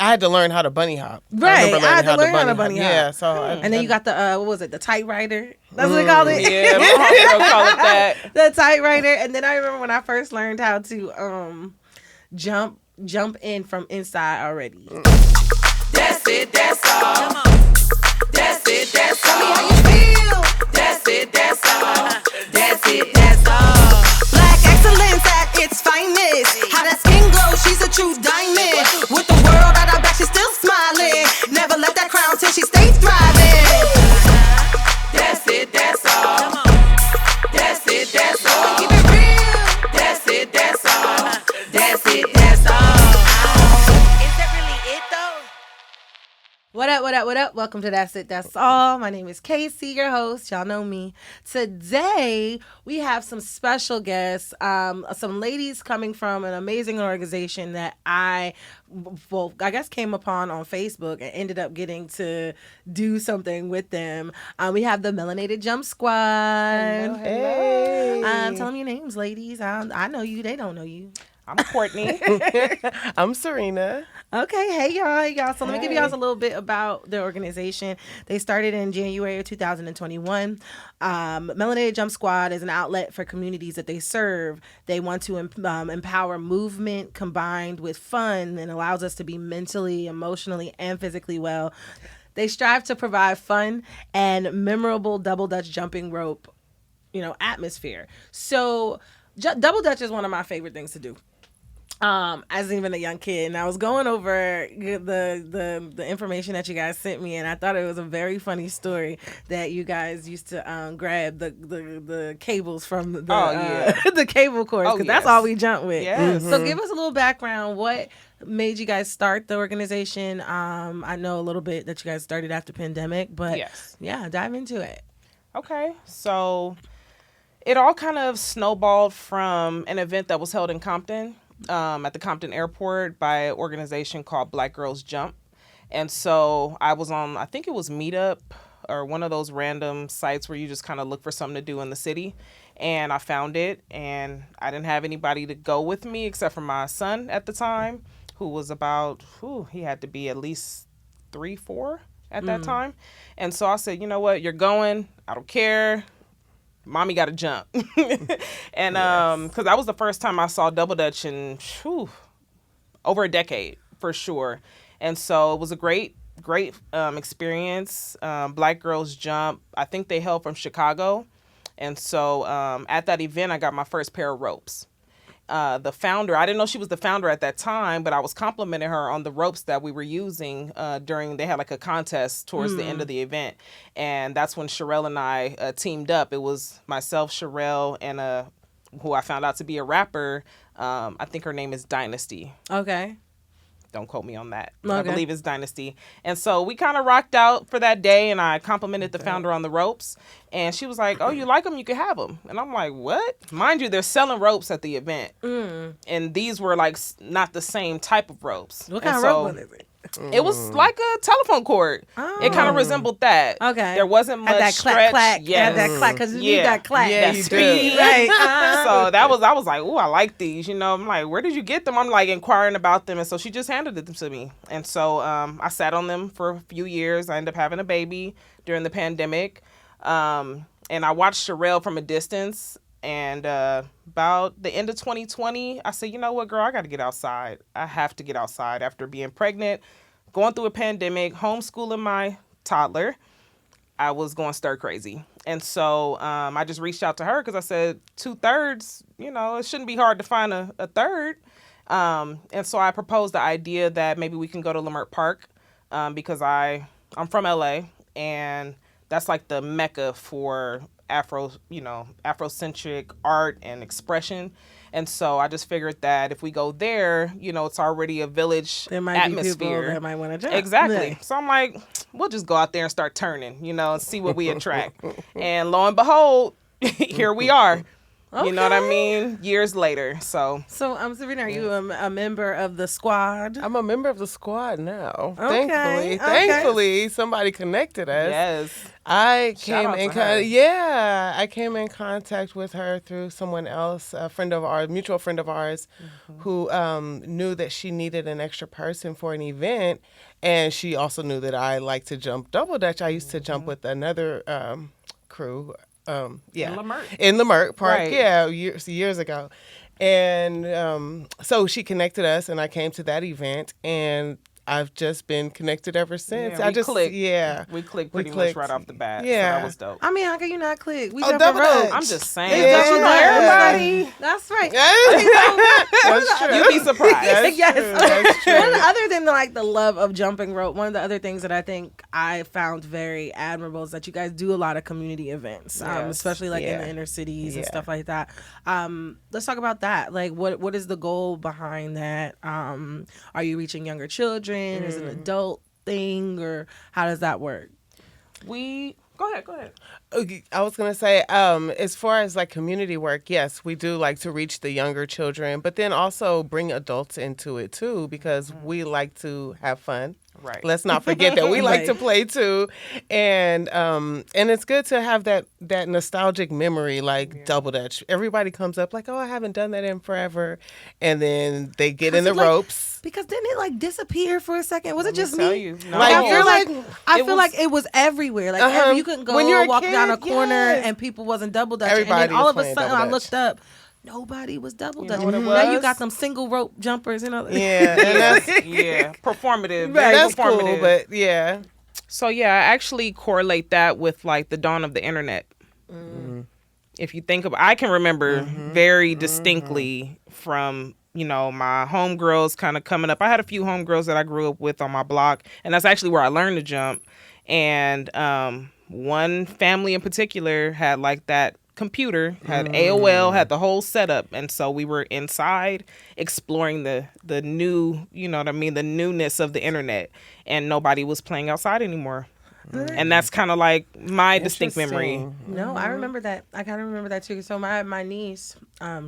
I had to learn how to bunny hop. Right, I had to learn how to bunny hop. Yeah, so and then you got the what was it? The typewriter. That's what they call it. Yeah, my homegirl call it that. The typewriter. And then I remember when I first learned how to jump in from inside already. That's it, that's all. That's it, that's all. Tell me how you feel. That's it, that's all. That's it, that's all. Black excellence at its finest. How that skin glows, she's a true diamond. With the world at her back, she's still smiling. Never let that crown till she stays thriving. That's it, that's all. That's it, that's all. Keep it real. That's it, that's all. That's it, that's all. Is that really it though? What up, what up, what up? Welcome to That's It, That's All. My name is KC, your host. Y'all know me. Today, we have some special guests, some ladies coming from an amazing organization that I guess came upon on Facebook and ended up getting to do something with them. We have the Melanated Jump Squad. Hello, hello. Tell them your names, ladies. I know you. They don't know you. I'm Courtney. I'm Serena. Okay, hey y'all. So let me give you guys a little bit about the organization. They started in January of 2021. Melanated Jump Squad is an outlet for communities that they serve. They want to empower movement combined with fun and allows us to be mentally, emotionally, and physically well. They strive to provide fun and memorable double dutch jumping rope, atmosphere. So double dutch is one of my favorite things to do. As even a young kid, and I was going over the information that you guys sent me, and I thought it was a very funny story that you guys used to grab the cables from the the cable cords, because that's all we jump with. Yes. So give us a little background. What made you guys start the organization? I know a little bit that you guys started after pandemic, but yeah, dive into it. Okay, so it all kind of snowballed from an event that was held in Compton. At the Compton airport by an organization called Black Girls Jump. And so I was on, I think it was Meetup or one of those random sites where you just kind of look for something to do in the city. And I found it, and I didn't have anybody to go with me except for my son at the time, who was about, he had to be at least 3, 4 at that time. And so I said, you know what, you're going, I don't care. Mommy got to jump. And because that was the first time I saw double dutch in over a decade for sure. And so it was a great experience. Black Girls Jump, I think they hail from Chicago. And so at that event, I got my first pair of ropes. The founder, I didn't know she was the founder at that time, but I was complimenting her on the ropes that we were using they had like a contest towards the end of the event. And that's when Sherelle and I teamed up. It was myself, Sherelle, and who I found out to be a rapper. I think her name is Dynasty. Okay. Don't quote me on that. Okay. I believe it's Dynasty. And so we kind of rocked out for that day, and I complimented the founder on the ropes. And she was like, oh, you like them? You can have them. And I'm like, what? Mind you, they're selling ropes at the event. And these were like not the same type of ropes. What kind of rope was it? It was like a telephone cord. Oh. It kind of resembled that. Okay. There wasn't much that stretch. Clack. Yes. That clack, because you need that clack. Yeah, that you speed. do. Right. So I was like, ooh, I like these. I'm like, where did you get them? I'm like inquiring about them. And so she just handed them to me. And so I sat on them for a few years. I ended up having a baby during the pandemic. And I watched Sherelle from a distance. And about the end of 2020, I said, you know what, girl, I got to get outside. I have to get outside after being pregnant, going through a pandemic, homeschooling my toddler. I was going stir crazy. And so I just reached out to her because I said 2/3, it shouldn't be hard to find a third. And so I proposed the idea that maybe we can go to Leimert Park because I'm from LA, and that's like the mecca for Afrocentric art and expression. And so I just figured that if we go there, it's already a village There might atmosphere. be people that might want to jump. Exactly. Yeah. So I'm like, we'll just go out there and start turning, and see what we attract. And lo and behold, here we are. You know what I mean? Years later. So Serena, are you a member of the squad? I'm a member of the squad now. Okay, Thankfully, somebody connected us. yes. I Shout came out in to her. I came in contact with her through someone else, a friend of ours, mutual friend of ours, who knew that she needed an extra person for an event, and she also knew that I like to jump double dutch. I used to jump with another crew. In Lamert. In Lamert Park, Right. yeah, years ago. And so she connected us, and I came to that event, and I've just been connected ever since. Yeah, I we just clicked. Yeah, We clicked pretty much clicked. right off the bat. So Yeah. that was dope. I mean, how can you not click? We Oh, jumping double rope. dutch. I'm just saying. Yeah. Don't you know everybody? That's right. That's true. You'd be surprised. That's Yes. true. That's true. Other than like the love of jumping rope, one of the other things that I think I found very admirable is that you guys do a lot of community events, Yes. especially like in Yeah. the inner cities and Yeah. stuff like that. Let's talk about that. Like, what is the goal behind that? Are you reaching younger children? Is it an adult thing, or how does that work? Go ahead. Okay, I was gonna say, as far as like community work, yes, we do like to reach the younger children, but then also bring adults into it too, because we like to have fun. Right. Let's not forget that we like Right. to play too, and it's good to have that nostalgic memory, like double dutch. Everybody comes up like, oh, I haven't done that in forever, and then they get in the Like, ropes. Because didn't it like disappear for a second? Was it just tell me? you. No. Like, I feel you're like like- I it feel was- like it was everywhere. Like Uh-huh. you couldn't go When you're a walk down a kid, corner yes. and people wasn't double dutching. And Everybody then all was of a playing sudden double I dutch. looked up, nobody was double know dutching. what it Now you was? got them single rope jumpers, you know. Yeah, and that's Yeah. Performative. Right. that's cool, Performative. but yeah. So yeah, I actually correlate that with like the dawn of the internet. If you think about, I can remember very distinctly from my homegirls kind of coming up. I had a few homegirls that I grew up with on my block, and that's actually where I learned to jump. And one family in particular had like that computer, had AOL, had the whole setup, and so we were inside exploring the new, the newness of the internet, and nobody was playing outside anymore. And that's kind of like my distinct memory. Interesting. No, I remember that. I kind of remember that too. So my niece,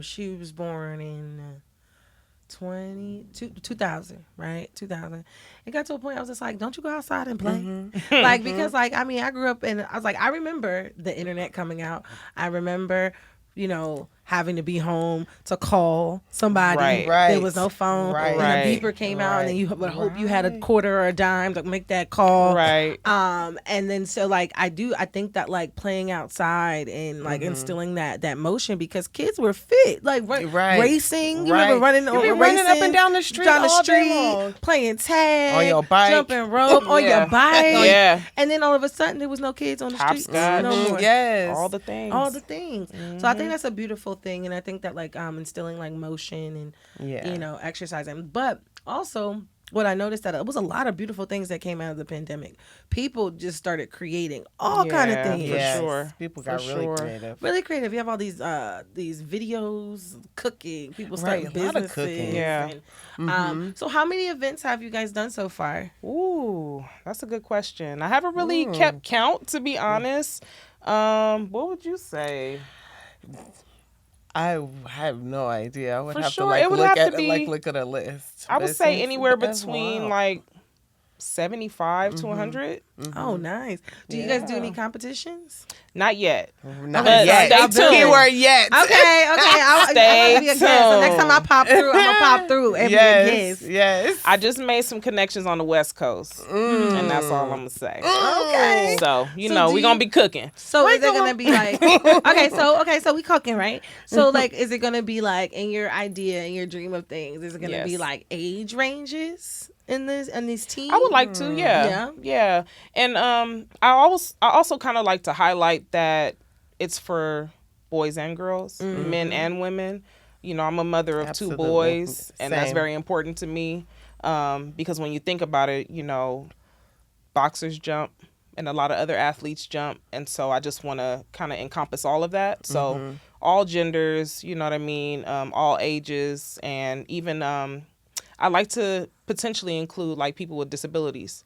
she was born in 2000, right? 2000. It got to a point I was just like, don't you go outside and play? Like, because like, I mean, I grew up and I was like, I remember the internet coming out. I remember, having to be home to call somebody. Right. There was no phone. Right. And a Right. beeper came out and then you would hope you had a quarter or a dime to make that call. Right. And then so like I think that like playing outside and like instilling that motion, because kids were fit, like Right. racing. You Right. remember running You be over running racing, up and down the street all day long. playing tag On your bike. jumping rope on Yeah. your bike. Yeah. And then all of a sudden there was no kids on the streets Hopscotch. no more. Yes. All the things. All the things. So I think that's a beautiful thing, and I think that like instilling like motion and Yeah. exercising. But also what I noticed that it was a lot of beautiful things that came out of the pandemic. People just started creating all kind of Yeah, things. for Yes. sure. People For got really sure. creative. Really creative. You have all these videos, cooking, people starting Right, a lot of businesses. cooking. Yeah. And, so how many events have you guys done so far? Ooh, that's a good question. I haven't really kept count, to be honest. What would you say? I have no idea. I would For have sure, to like it would look have to at be- look at a list. I But would it say seems- anywhere that's between wild. like 75 to 100. Oh, nice. Do you guys do any competitions? Not yet. Not But yet. stay tuned. Keyword yet. Okay. I Stay want to be a guest. So next time I pop through, I'm gonna pop through and be a Yes. guest. Yes. I just made some connections on the West Coast, and that's all I'm gonna say. Okay. So So we're do gonna you- be cooking. So is it gonna be like so we cooking, right? So like is it gonna be like in your idea and your dream of things, is it gonna be Yes. like age ranges in these teams? I would like to, yeah. And I also kind of like to highlight that it's for boys and girls, men and women. I'm a mother of Absolutely. two boys, and that's Same. very important to me because when you think about it, boxers jump and a lot of other athletes jump, and so I just want to kind of encompass all of that. So all genders, you know what I mean, all ages, and even I like to potentially include like people with disabilities.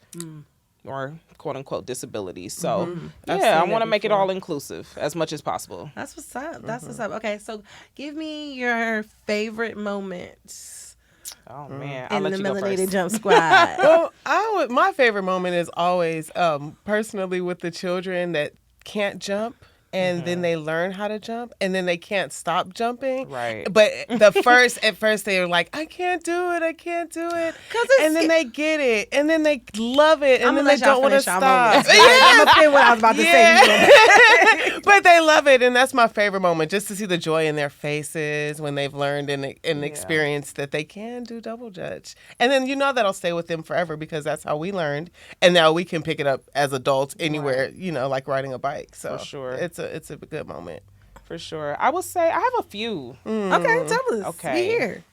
or quote unquote disabilities. So I've yeah, I seen want to it make it before. all inclusive as much as possible. That's what's up. That's what's up. Okay, so give me your favorite moments Oh man, I'll in let the you go Melanated first. Jump Squad. Well, my favorite moment is always personally with the children that can't jump. And then they learn how to jump, and then they can't stop jumping. Right. But at first they are like, I can't do it. And then they get it, and then they love it, and then they don't want to stop. I'm gonna say what I was about to say. But they love it, and that's my favorite moment, just to see the joy in their faces when they've learned and experienced that they can do double dutch. And then that'll stay with them forever because that's how we learned, and now we can pick it up as adults anywhere, like riding a bike. So For sure. it's a good moment. For sure. I would say I have a few. Okay, tell us. Okay. We here.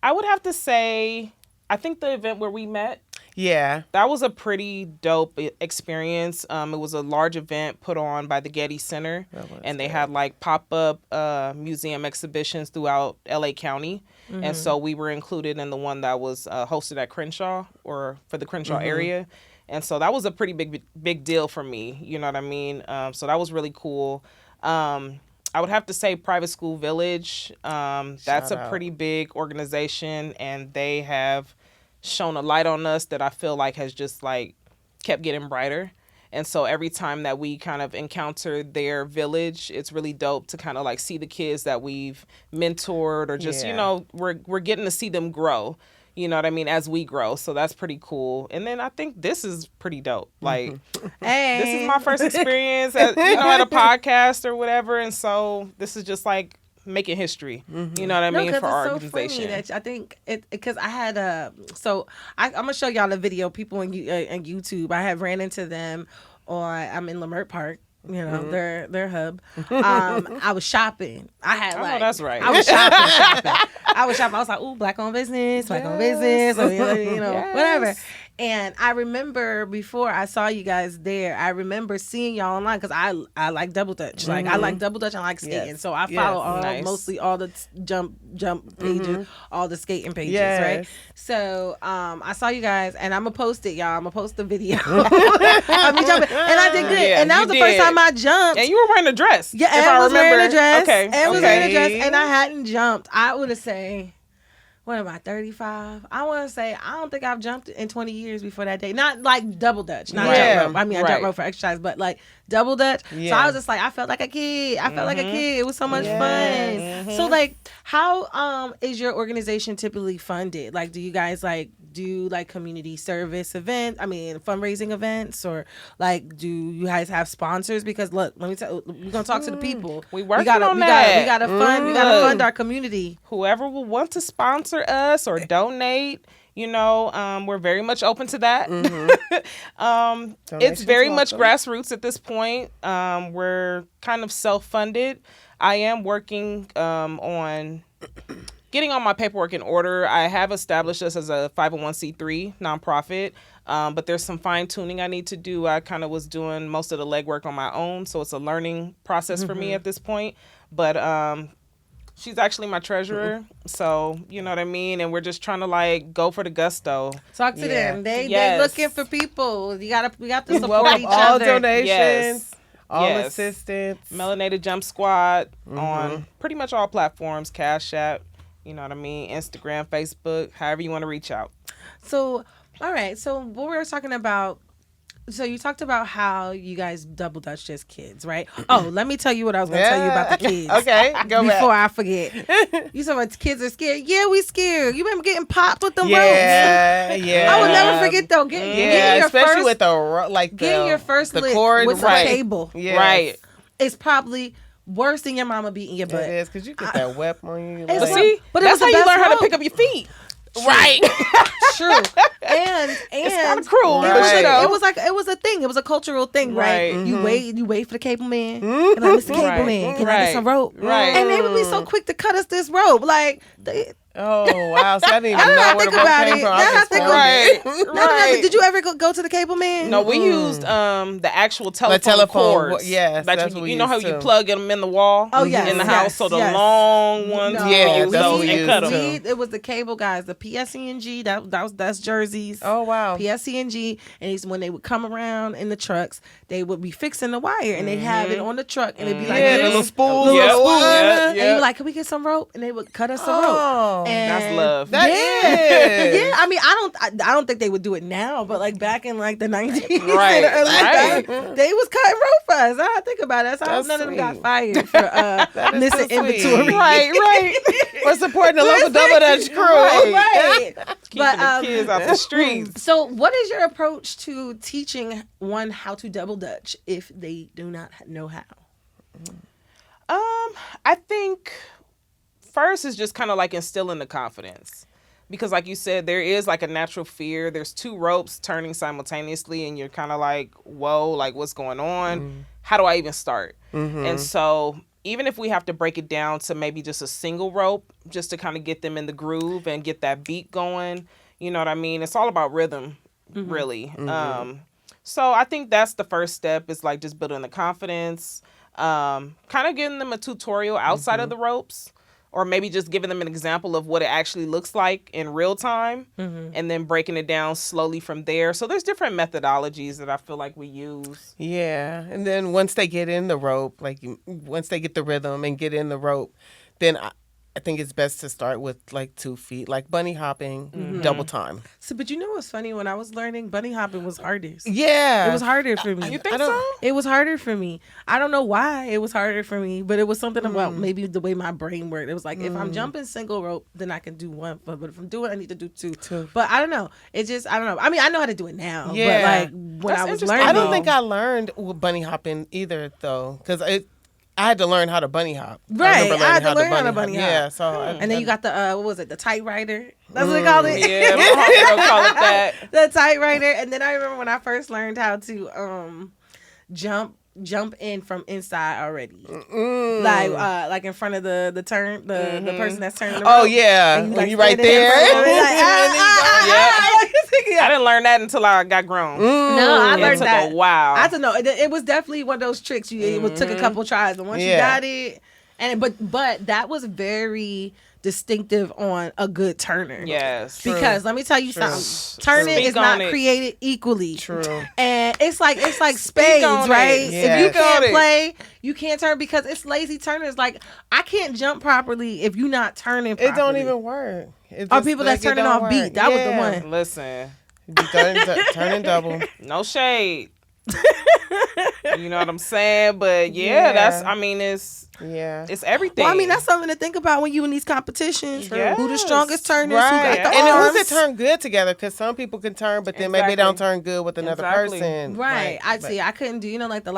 I would have to say, I think the event where we met, Yeah. that was a pretty dope experience. It was a large event put on by the Getty Center, and they had like pop-up museum exhibitions throughout LA County. And so we were included in the one that was hosted at Crenshaw, or for the Crenshaw area. And so that was a pretty big deal for me. You know what I mean? So that was really cool. I would have to say Private School Village. That's Shout a out. pretty big organization, and they have shone a light on us that I feel like has just like kept getting brighter. And so every time that we kind of encounter their village, it's really dope to kind of like see the kids that we've mentored, or just, Yeah. we're getting to see them grow, you know what I mean, as we grow. So that's pretty cool. And then I think this is pretty dope. Like, Hey. this is my first experience at a podcast or whatever. And so this is just like making history, you know what I mean, for our organization. That I think because I had I'm gonna show y'all the video. People on YouTube, I have ran into them, or I'm in Lamert Park. Their hub. I was shopping. I had I know that's right. I was shopping. I was shopping. I was like, ooh, black owned business, whatever. And I remember before I saw you guys there, I remember seeing y'all online because I like double dutch. Like I like double dutch and I like skating. Yes. So I follow Nice. mostly all the jump pages, all the skating pages, Yes. right? So I saw you guys, and I'm gonna post it, y'all. I'm gonna post the video. I be jumping, and I did good. Yeah, and that was you the first did. time I jumped. And you were wearing a dress. Yeah, if and I was remember. wearing a dress. Okay. And was wearing a okay. dress, and I hadn't jumped. I would have say, what am I, 35? I want to say, I don't think I've jumped in 20 years before that day. Not like double dutch, not Yeah. jump rope. I mean, I Right. jump rope for exercise, but like double dutch. So Yeah. I was just like, I felt like a kid. It was so much Yes. fun. So like, how is your organization typically funded? Like, do you guys like do like community service events? I mean, fundraising events, or like, do you guys have sponsors? Because look, let me tell. We're gonna talk to the people. We working gotta, on we that. Gotta fund. We gotta fund our community. Whoever will want to sponsor us or donate, we're very much open to that. It's Donations very much welcome. grassroots at this point. We're kind of self-funded. I am working on getting all my paperwork in order. I have established us as a 501c3 nonprofit, but there's some fine-tuning I need to do. I kind of was doing most of the legwork on my own, so it's a learning process for me at this point. But she's actually my treasurer, so you know what I mean? And we're just trying to like go for the gusto. Talk to Yeah. them. They Yes. looking for people. We got to support Welcome each all other. donations, Yes. all Yes. assistance. Melanated Jump Squad on pretty much all platforms, Cash App, you know what I mean, Instagram, Facebook, however you want to reach out. So, all right. So what we were talking about. So you talked about how you guys double dutched as kids, right? Oh, let me tell you what I was going to tell you about the kids. Okay, go Before back. I forget. You said about kids are scared. Yeah, we scared. You remember getting popped with them Yeah, ropes? yeah. I will never forget though. Getting Yeah, your especially first, with the getting your first the lick cord with right. a cable. Yes. Right. It's probably worse than your mama beating your butt. It is because you get that wep on you. It's But like- see, but it that's was how the you best learn how to rope. pick up your feet. Right. True. And It's kind of cruel, Right. but you know. it was a thing. It was a cultural thing, right? Right. You wait for the cable man. And like, Mr. Cable Right. Man, can I get some rope? Right. And they would be so quick to cut us this rope. Like Oh, wow. So I didn't even know where the rope came from. Now I think I Right. just Right. Did you ever go to the cable man? No, we used the actual telephone cords. yes, that that's you, what we you know how used you too. plug them in the wall. Oh, yes, in the yes, house. So the yes. long ones. No. Yeah, we used that's those what we and used cut too. them. It was the cable guys, the PSC&G. That's jerseys. Oh, wow. PSC&G, and it's when they would come around in the trucks, they would be fixing the wire, and they'd have it on the truck, and it'd be like Yeah, this. little spools. Little Yep, spools. yep, And you're like, can we get some rope? And they would cut us a rope. Oh, And That's love. That is. yeah, I mean, I don't think they would do it now, but like back in like the 90s, Right, and the early right. 90s, they was cutting rope for us. I think about it. That's how That's none of them got sweet. fired for is missing so sweet. inventory. Right. For supporting the local Double Dutch crew. Right. Keeping the kids out the streets. So, what is your approach to teaching one how to double dutch if they do not know how? I think first is just kind of like instilling the confidence. Because like you said, there is like a natural fear. There's two ropes turning simultaneously and you're kind of like, whoa, like what's going on? How do I even start? And so even if we have to break it down to maybe just a single rope, just to kind of get them in the groove and get that beat going, you know what I mean? It's all about rhythm, really. So I think that's the first step is like just building the confidence, kind of giving them a tutorial outside of the ropes. Or maybe just giving them an example of what it actually looks like in real time and then breaking it down slowly from there. So there's different methodologies that I feel like we use. Yeah. And then once they get in the rope, once they get the rhythm and get in the rope, then I think it's best to start with like 2 feet, like bunny hopping, double time. So, but you know what's funny? When I was learning, bunny hopping was hardest. Yeah. It was harder for me. You think so? It was harder for me. I don't know why it was harder for me, but it was something about maybe the way my brain worked. It was like, if I'm jumping single rope, then I can do one foot. But if I'm doing it, I need to do two. But I don't know. I don't know. I mean, I know how to do it now. Yeah. But like when That's I was interesting. learning. I don't think I learned bunny hopping either, though, because I had to learn how to bunny hop. Right, remember I had to learning learn how to bunny hop. Yeah, so And then you got the, what was it, the tight rider? That's what they called it? Yeah, my homegirl call it that. The tight rider. And then I remember when I first learned how to jump in from inside already. Like in front of the turn, the person that's turning the rope. Oh, yeah. And When you right stand in there. front of it, like, I didn't learn that until I got grown. No, I learned It took that. a while. I don't know. It was definitely one of those tricks. It took a couple tries, but once you got it, but that was very distinctive on a good turner. Yes. Because let me tell you something. Turning Speak is not on it. created equally. True. And it's like spades, on right? it. Yeah. If you Speak on can't it. play, you can't turn because it's lazy turners. Like I can't jump properly if you're not turning properly. It don't even work. Or people that's turning off beat. That was the one. Listen, You be turning double. no shade. You know what I'm saying? But yeah, that's, I mean, it's everything. Well, I mean, that's something to think about when you in these competitions. Yes. Who the strongest turners? Right. Who got the And arms? who's it turn good together? Because some people can turn, but then maybe they don't turn good with another Exactly. person. Right. I couldn't do, like the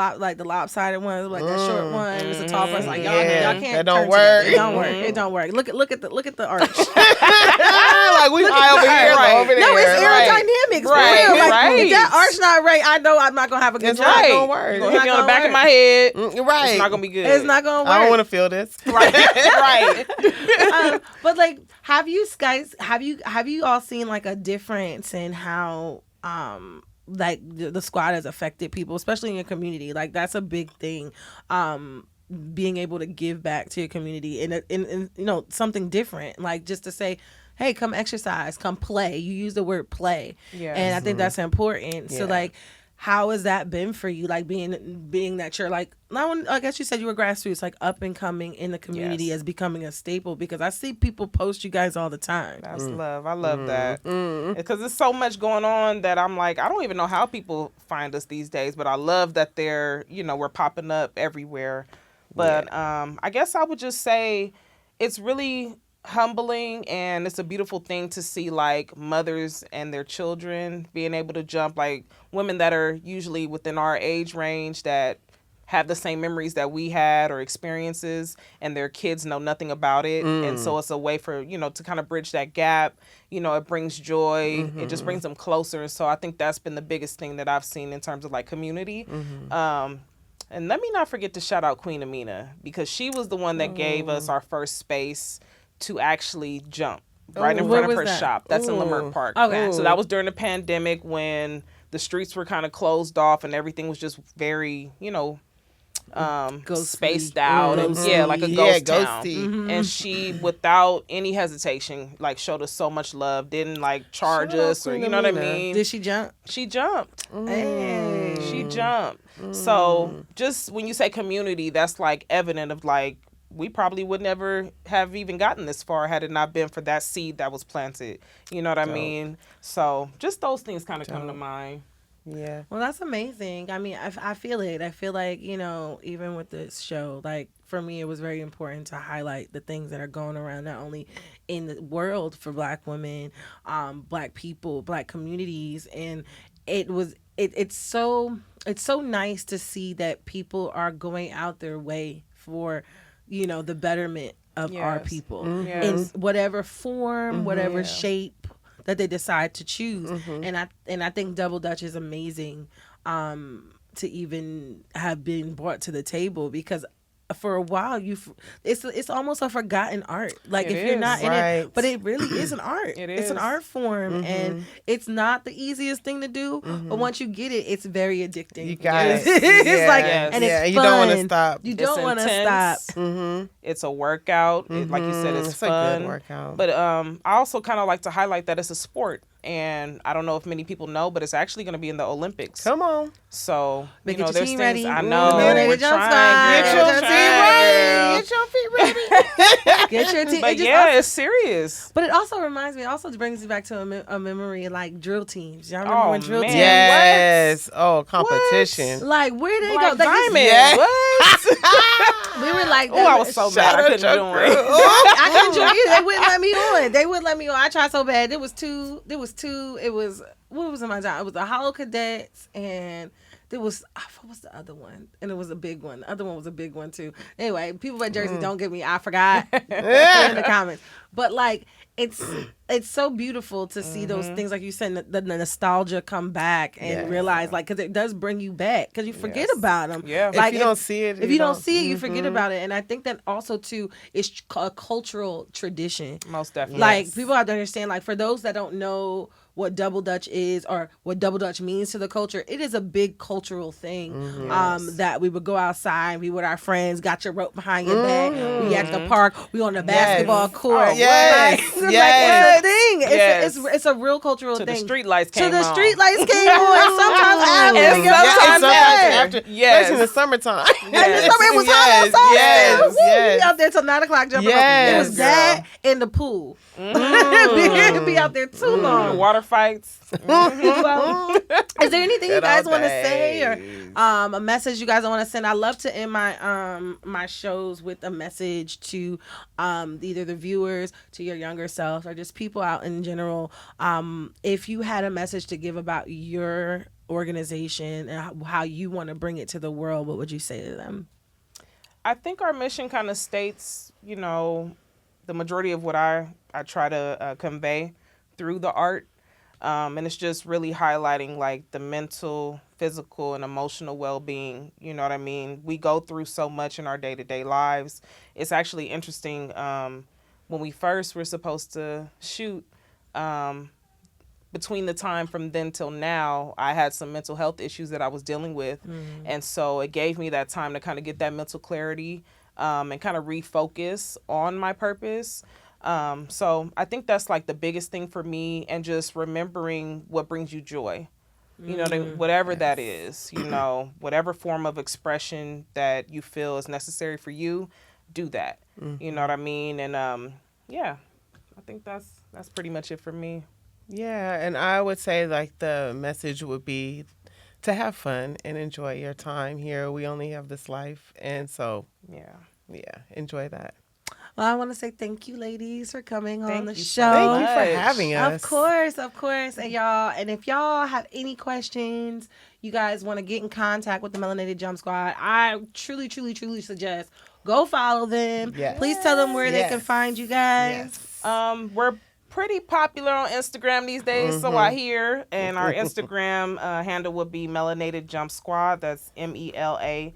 lopsided ones, like that short one. It's a tall person. Like y'all can't. That don't turn work. together. It don't work. It don't work. Look at the arch. Like we high over here, Right. over there. No, it's right. aerodynamics. Right, For real. Like, right. if that arch not right, I know I'm not gonna have a good It's job. not Right. gonna work. You're gonna hit me on the gonna back work. of my head. Right. It's not gonna be good. It's not gonna work. I don't want to feel this. Right. But like, have you all seen like a difference in how like the squad has affected people, especially in your community? Like that's a big thing. Being able to give back to your community in something different, like just to say, hey, come exercise, come play. You use the word play. Yes. And I think that's important. So Yeah. like, how has that been for you? Like being that you're like, I guess you said you were grassroots, like up and coming in the community as becoming a staple, because I see people post you guys all the time. That's love. I love that. Because there's so much going on that I'm like, I don't even know how people find us these days, but I love that we're popping up everywhere. But I guess I would just say it's really humbling and it's a beautiful thing to see like mothers and their children being able to jump, like women that are usually within our age range that have the same memories that we had or experiences, and their kids know nothing about it. And so it's a way for, to kind of bridge that gap. It brings joy. It just brings them closer. And so I think that's been the biggest thing that I've seen in terms of like community. And let me not forget to shout out Queen Amina, because she was the one that gave us our first space to actually jump right in Where front of was her that? shop. That's in Leimert Park. Okay. So that was during the pandemic when the streets were kind of closed off and everything was just very, Ghostly. spaced out and like a ghost town. And she, without any hesitation, like showed us so much love, didn't like charge Shout out us or Queen you know what I Amina. mean. Did she jump? She jumped. Hey. She jumped. So just when you say community, that's like evident of like we probably would never have even gotten this far had it not been for that seed that was planted. You know what I mean? So just those things kind of come to mind. Yeah. Well, that's amazing. I mean, I feel it. I feel like, even with this show, like for me, it was very important to highlight the things that are going around, not only in the world for Black women, Black people, Black communities. And it's so nice to see that people are going out their way for, the betterment of our people in whatever form, whatever shape that they decide to choose. And I think Double Dutch is amazing to even have been brought to the table, because for a while it's almost a forgotten art. Like if you're not in it, but it really is an art. It's an art form, and it's not the easiest thing to do. But once you get it, it's very addicting. You got it. It's like, and it's fun. You don't want to stop. You don't want to stop. It's a workout. Like you said, it's fun. A good workout. But I also kind of like to highlight that it's a sport. And I don't know if many people know, but it's actually going to be in the Olympics. Come on. So, Get there's your team things ready. I know. Melanated We're Jump trying, Squad. girl. Get your We're trying, feet ready. girl. Get your feet ready. Get your team. But yeah, it's serious. But it also reminds me, brings me back to a memory, like drill teams. Y'all remember when drill man. teams? Yes. Oh, competition. Like, where they Black go? Like, Diamond. Yeah. What? we were like, Oh, I was so mad. I couldn't Shout out join. your crew. I couldn't join either. They wouldn't let me on. They wouldn't let me on. I tried so bad. There was two. It was, what was in my job? It was the Hollow Cadets, and there was, what was the other one? And it was a big one. The other one was a big one too. Anyway, people at Jersey, don't get me. I forgot. Put it in the comments. But like, it's so beautiful to see those things, like you said, the nostalgia come back and realize, like, because it does bring you back, because you forget about them. Yeah. Like, If you don't see it, if you don't see it, you forget about it. And I think that also too is a cultural tradition. Most definitely. Like, people have to understand, like, for those that don't know what Double Dutch is or what Double Dutch means to the culture, it is a big cultural thing. That we would go outside, we with our friends, got your rope behind your back, we at the park, we on the basketball court. Oh, yes. Like, Yes. it's a thing. Yes. It's a real cultural Till thing. the street lights Till came the on. street lights came on. Sometimes after. And Yeah, sometimes after. Yes. Especially in the summertime. And the summer, it was hot outside. Yes. Woo, Yes. We be out there till 9 o'clock jumping Yes, up. It was girl. that in the pool. be out there too long. Water fights. Well, is there anything you Good guys old want to say, or days. a message you guys want to send? I love to end my my shows with a message to either the viewers, to your younger self, or just people out in general. If you had a message to give about your organization and how you want to bring it to the world, what would you say to them? I think our mission kind of states, the majority of what I try to convey through the art. And it's just really highlighting like the mental, physical, and emotional well-being. You know what I mean? We go through so much in our day-to-day lives. It's actually interesting. When we first were supposed to shoot, between the time from then till now, I had some mental health issues that I was dealing with. And so it gave me that time to kind of get that mental clarity and kind of refocus on my purpose. So I think that's like the biggest thing for me, and just remembering what brings you joy, whatever that is, whatever form of expression that you feel is necessary for you, do that. You know what I mean? And I think that's pretty much it for me. Yeah, and I would say like the message would be to have fun and enjoy your time here. We only have this life, and so yeah, enjoy that. Well, I want to say thank you, ladies, for coming on the you show. so Thank you much. for having us. Of course. And if y'all have any questions, you guys want to get in contact with the Melanated Jump Squad, I truly, truly, truly suggest go follow them. Yes. Please tell them where they Yes. can find you guys. Yes. We're pretty popular on Instagram these days, so I hear. And our Instagram handle would be Melanated Jump Squad. That's MELANATED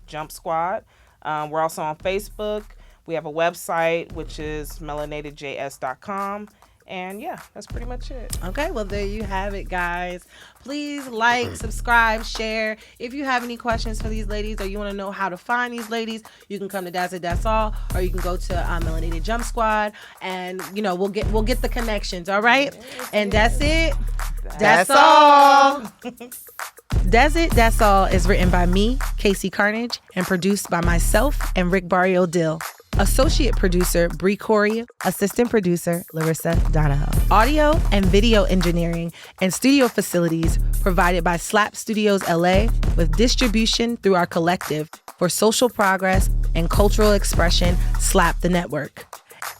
Jump Squad. We're also on Facebook. We have a website, which is melanatedjs.com. And yeah, that's pretty much it. Okay, well, there you have it, guys. Please like, subscribe, share. If you have any questions for these ladies or you want to know how to find these ladies, you can come to Daz It Daz All, or you can go to Melanated Jump Squad, and we'll get the connections. All right, and that's it. That's all. Daz It Daz All is written by me, KC Carnage, and produced by myself and Rick Barrio Dill. Associate producer, Bri Coorey. Assistant producer, Larissa Donahoe. Audio and video engineering and studio facilities provided by S.L.A.P Studios LA, with distribution through our collective for social progress and cultural expression, S.L.A.P the Network.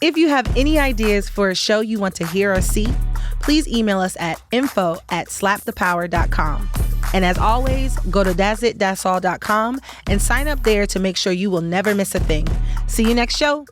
If you have any ideas for a show you want to hear or see, please email us at info@slapthepower.com. And as always, go to dazitdazall.com and sign up there to make sure you will never miss a thing. See you next show.